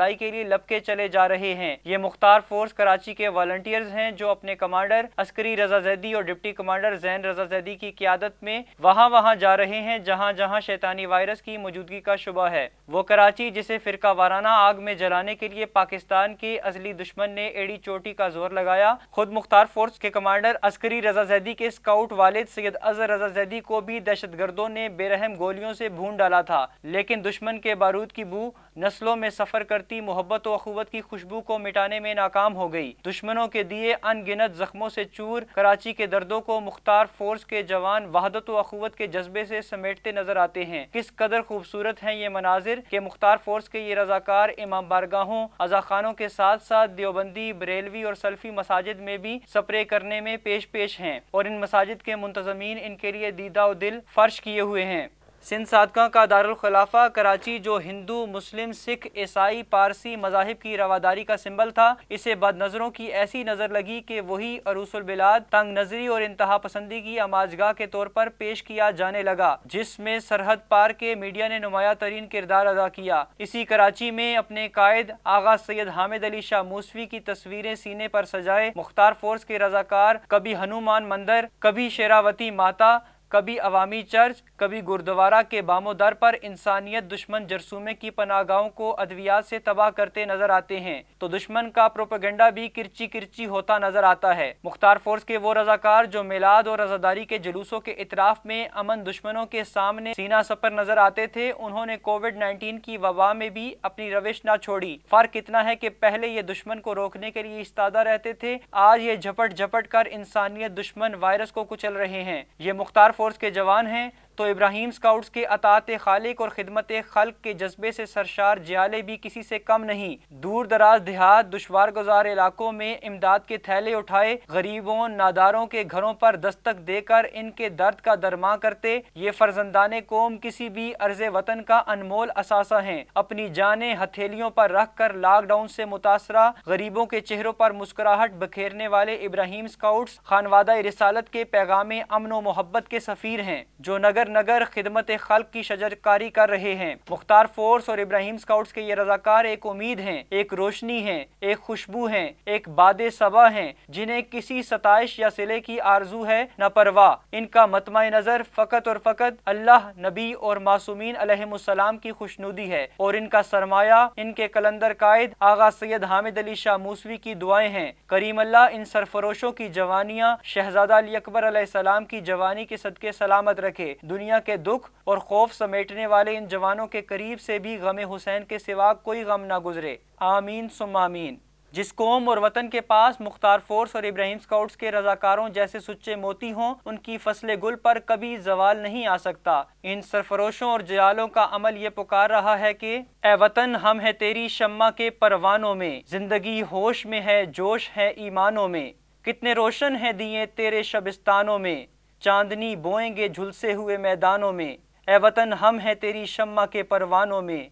بھلائی کے لیے لپکے چلے جا رہے ہیں۔ یہ مختار فورس کراچی کے والنٹیئرز ہیں جو اپنے کمانڈر عسکری رضا زیدی اور ڈپٹی کمانڈر زین رضا زیدی کی قیادت میں وہاں جا رہے ہیں جہاں جہاں شیطانی وائرس کی موجودگی کا شبہ ہے۔ وہ کراچی جسے فرقہ وارانہ آگ میں جلانے کے لیے پاکستان کے ازلی دشمن نے ایڑی چوٹی کا زور لگایا، خود مختار فورس کے کمانڈر عسکری رضا زیدی کے اسکاؤٹ والد سید اظہر رضا زیدی کو بھی دہشت گردوں نے بے رحم گولیوں سے بھون ڈالا تھا، لیکن دشمن کے بارود کی بو نسلوں میں سفر کرتی محبت و اخوت کی خوشبو کو مٹانے میں ناکام ہو گئی۔ دشمنوں کے دیے ان گنت زخموں سے چور کراچی کے دردوں کو مختار فورس کے جوان وحدت و اخوت کے جذبے سے سمیٹتے نظر آتے ہیں۔ کس قدر خوبصورت ہیں یہ مناظر کہ مختار فورس کے یہ رضاکار امام بارگاہوں، عزاخانوں کے ساتھ ساتھ دیوبندی، بریلوی اور سلفی مساجد میں بھی سپرے کرنے میں پیش ہیں، اور ان مساجد کے منتظمین ان کے لیے دیدہ و دل فرش کیے ہوئے ہیں۔ سندھ صادقہ کا دارالخلافہ کراچی جو ہندو، مسلم، سکھ، عیسائی، پارسی مذاہب کی رواداری کا سمبل تھا، اسے بد نظروں کی ایسی نظر لگی کہ وہی عروس البلاد تنگ نظری اور انتہا پسندی کی آماجگاہ کے طور پر پیش کیا جانے لگا، جس میں سرحد پار کے میڈیا نے نمایاں ترین کردار ادا کیا۔ اسی کراچی میں اپنے قائد آغا سید حامد علی شاہ موسوی کی تصویریں سینے پر سجائے مختار فورس کے رضاکار کبھی ہنومان مندر، کبھی شیراوتی ماتا، کبھی عوامی چرچ، کبھی گردوارہ کے بام و در پر انسانیت دشمن جرثومے کی پناہ گاہوں کو ادویات سے تباہ کرتے نظر آتے ہیں، تو دشمن کا پروپیگنڈا بھی کرچی ہوتا نظر آتا ہے۔ مختار فورس کے وہ رضاکار جو میلاد اور رضاداری کے جلوسوں کے اطراف میں امن دشمنوں کے سامنے سینہ سپر نظر آتے تھے، انہوں نے کووڈ-19 کی وبا میں بھی اپنی روش نہ چھوڑی۔ فرق اتنا ہے کہ پہلے یہ دشمن کو روکنے کے لیے ایستادہ رہتے تھے، آج یہ جھپٹ کر انسانیت دشمن وائرس کو کچل رہے ہیں۔ یہ مختار فورس کے جوان ہیں تو ابراہیم سکاؤٹس کے اطاعت خالق اور خدمت خلق کے جذبے سے سرشار جیالے بھی کسی سے کم نہیں۔ دور دراز دیہات، دشوار گزار علاقوں میں امداد کے تھیلے اٹھائے غریبوں، ناداروں کے گھروں پر دستک دے کر ان کے درد کا درماں کرتے یہ فرزندان قوم کسی بھی عرض وطن کا انمول اثاثہ ہیں۔ اپنی جانیں ہتھیلیوں پر رکھ کر لاک ڈاؤن سے متاثرہ غریبوں کے چہروں پر مسکراہٹ بکھیرنے والے ابراہیم سکاؤٹس خانوادہ رسالت کے پیغام امن و محبت کے سفیر ہیں، جو نگر خدمت خلق کی شجرکاری کر رہے ہیں۔ مختار فورس اور ابراہیم سکاؤٹس کے یہ رضاکار ایک امید ہیں، ایک روشنی ہیں، ایک خوشبو ہیں، ایک باد صبا ہیں، جنہیں کسی ستائش یا صلے کی آرزو ہے نہ پرواہ۔ ان کا مطمع نظر فقط اور فقط اللہ، نبی اور معصومین علیہم السلام کی خوشنودی ہے، اور ان کا سرمایہ ان کے قلندر قائد آغا سید حامد علی شاہ موسوی کی دعائیں ہیں۔ کریم اللہ ان سرفروشوں کی جوانیاں شہزادہ علی اکبر علیہ السلام کی جوانی کے صدقے سلامت رکھے۔ دنیا کے دکھ اور خوف سمیٹنے والے ان جوانوں کے قریب سے بھی غم حسین کے سوا کوئی غم نہ گزرے۔ آمین ثم آمین۔ جس قوم اور وطن کے پاس مختار فورس اور ابراہیم سکاؤٹس کے رضاکاروں جیسے سچے موتی ہوں، ان کی فصل گل پر کبھی زوال نہیں آ سکتا۔ ان سرفروشوں اور جیالوں کا عمل یہ پکار رہا ہے کہ اے وطن ہم ہے تیری شمع کے پروانوں میں، زندگی ہوش میں ہے، جوش ہے ایمانوں میں، کتنے روشن ہیں دیے تیرے شبستانوں میں، چاندنی بوئیں گے جھلسے ہوئے میدانوں میں، اے وطن ہم ہیں تیری شمع کے پروانوں میں،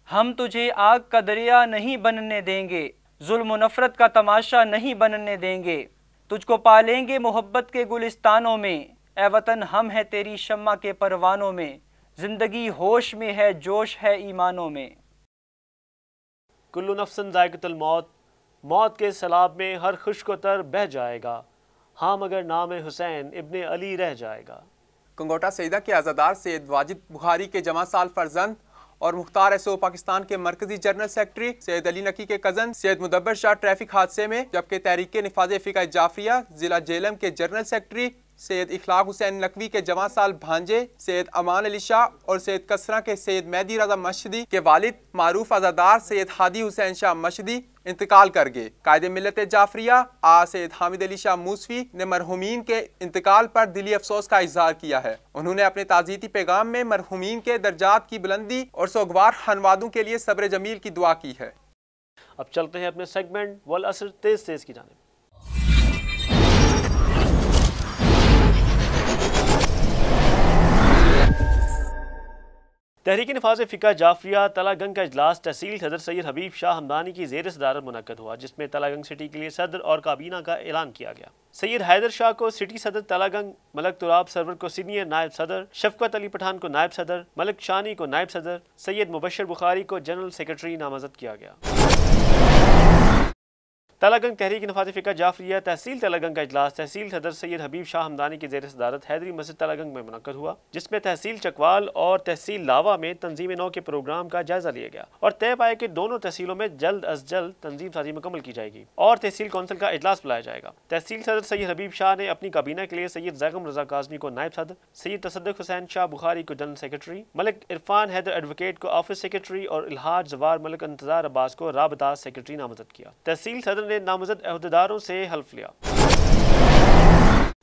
ہم تجھے آگ کا دریا نہیں بننے دیں گے، ظلم و نفرت کا تماشا نہیں بننے دیں گے، تجھ کو پالیں گے محبت کے گلستانوں میں، اے وطن ہم ہیں تیری شمع کے پروانوں میں، زندگی ہوش میں ہے، جوش ہے ایمانوں میں۔ کل نفس ذائقۃ الموت، موت کے سیلاب میں ہر خشک و تر بہہ جائے گا، ہاں مگر نام حسین ابن علی رہ جائے گا۔ کنگوٹا سیدہ کے عزادار سید واجد بخاری کے جمع سال فرزند اور مختار ایس او پاکستان کے مرکزی جنرل سیکرٹری سید علی نقی کے کزن سید مدبر شاہ ٹریفک حادثے میں، جبکہ تحریک نفاذ فقہ جعفریہ ضلع جہلم کے جنرل سیکرٹری سید اخلاق حسین نقوی کے جمع سال بھانجے سید امان علی شاہ اور سید کسرہ کے سید مہدی رضا مشہدی کے والد معروف عزادار سید ہادی حسین شاہ مشہدی انتقال کر گئے۔ قائد ملت جعفریہ سید حامد علی شاہ موسوی نے مرحومین کے انتقال پر دلی افسوس کا اظہار کیا ہے۔ انہوں نے اپنے تعزیتی پیغام میں مرحومین کے درجات کی بلندی اور سوگوار خانوادوں کے لیے صبر جمیل کی دعا کی ہے۔ اب چلتے ہیں اپنے سیگمنٹ والعصر تیز کی جانب۔ تحریک نفاذ فقہ جعفریہ تلہ گنگ کا اجلاس تحصیل صدر سید حبیب شاہ ہمدانی کی زیر صدارت منعقد ہوا، جس میں تلہ گنگ سٹی کے لیے صدر اور کابینہ کا اعلان کیا گیا۔ سید حیدر شاہ کو سٹی صدر تلہ گنگ، ملک تراب سرور کو سینئر نائب صدر، شفقت علی پٹھان کو نائب صدر، ملک شانی کو نائب صدر، سید مبشر بخاری کو جنرل سیکرٹری نامزد کیا گیا۔ تلہ گنگ تحریک نفاذ فقہ جعفریہ تحصیل تلہ گنگ کا اجلاس تحصیل صدر سید حبیب شاہ ہمدانی کی زیر صدارت حیدری مسجد تلہ گنگ میں منعقد ہوا، جس میں تحصیل چکوال اور تحصیل لاوا میں تنظیم نو کے پروگرام کا جائزہ لیا گیا اور طے پایا کہ دونوں تحصیلوں میں جلد از جلد تنظیم سازی مکمل کی جائے گی اور تحصیل کونسل کا اجلاس بلایا جائے گا۔ تحصیل صدر سید حبیب شاہ نے اپنی کابینہ کے لیے سید زیغم رضا کاظمی کو نائب صدر، سید تصدق حسین شاہ بخاری کو جنرل سیکرٹری، ملک عرفان حیدر ایڈوکیٹ کو آفس سیکرٹری اور الحاج زوار ملک انتظار عباس کو رابطہ سیکرٹری نامزد کیا۔ تحصیل صدر نے نامزد عہدیداروں سے حلف لیا۔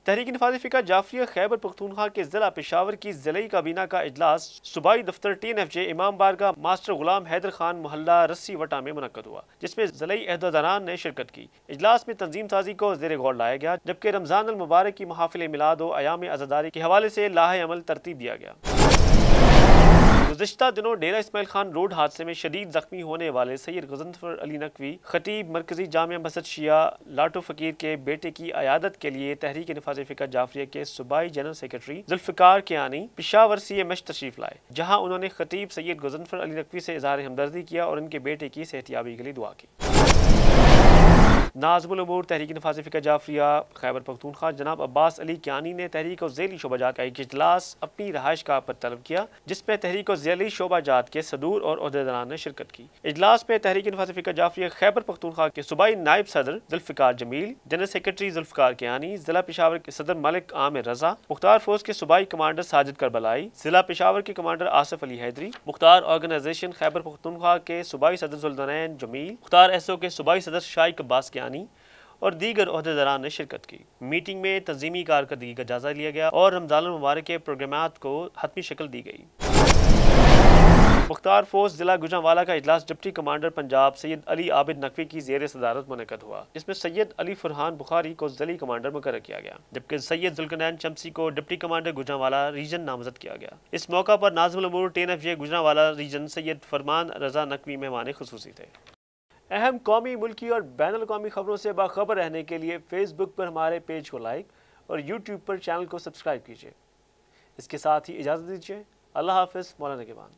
تحریک نفاذ فقہ جعفریہ خیبر پختونخوا کے ضلع پشاور کی ضلعی کابینہ کا اجلاس صوبائی دفتر TNFJ امام بارگاہ ماسٹر غلام حیدر خان محلہ رسی وٹا میں منعقد ہوا، جس میں ضلعی عہدیداران نے شرکت کی۔ اجلاس میں تنظیم سازی کو زیر غور لایا گیا، جبکہ رمضان المبارک کی محافل میلاد و ایام عزاداری کے حوالے سے لاہ عمل ترتیب دیا گیا۔ گزشتہ دنوں ڈیرہ اسماعیل خان روڈ حادثے میں شدید زخمی ہونے والے سید غضنفر علی نقوی خطیب مرکزی جامع مسجد شیعہ لاٹو فقیر کے بیٹے کی عیادت کے لیے تحریک نفاذ فقہ جعفریہ کے صوبائی general secretary Zulfiqar Kiyani Peshawar CMH تشریف لائے، جہاں انہوں نے خطیب سید غضنفر علی نقوی سے اظہار ہمدردی کیا اور ان کے بیٹے کی صحتیابی کے لیے دعا کی۔ ناظم الامور تحریک نفاذ فقہ جعفریہ خیبر پختونخوا جناب عباس علی کیانی نے تحریک و ذیلی شعبہ جات کا ایک اجلاس اپنی رہائش گاہ پر طلب کیا، جس میں تحریک و ذیلی شعبہ جات کے صدور اور عہدیداران نے شرکت کی۔ اجلاس میں تحریک نفاذ فقہ جعفریہ خیبر پختونخوا کے صوبائی نائب صدر ذوالفقار جمیل، جنرل سیکرٹری ذوالفقار کیانی، ضلع پشاور کے صدر ملک عامر رضا، مختار فوج کے صوبائی کمانڈر ساجد کربلائی، ضلع پشاور کے کمانڈر آصف علی حیدری، مختار آرگنائزیشن خیبر پختونخوا کے صوبائی صدر ذوالدنین جمیل، مختار SO کے صوبائی صدر شائق عباس کیانی اور دیگر عہدیداران نے شرکت کی۔ میٹنگ میں تنظیمی کارکردگی کا جائزہ لیا گیا اور رمضان المبارک کے پروگرامات کو حتمی شکل دی گئی۔ مختار فوج ضلع گوجرانوالہ کا اجلاس ڈپٹی کمانڈر پنجاب سید علی عابد نقوی کی زیر صدارت منعقد ہوا، جس میں سید علی فرحان بخاری کو ضلعی کمانڈر مقرر کیا گیا، جبکہ سید ذوالقرنین چمسی کو ڈپٹی کمانڈر گوجرانوالہ ریجن نامزد کیا گیا۔ اس موقع پر ناظم الامور TNFJ گوجرانوالہ ریجن سید فرمان رضا نقوی مہمان خصوصی تھے۔ اہم قومی، ملکی اور بین الاقوامی خبروں سے باخبر رہنے کے لیے فیس بک پر ہمارے پیج کو لائک اور یوٹیوب پر چینل کو سبسکرائب کیجیے۔ اس کے ساتھ ہی اجازت دیجیے۔ اللہ حافظ۔ مولانا نگہبان۔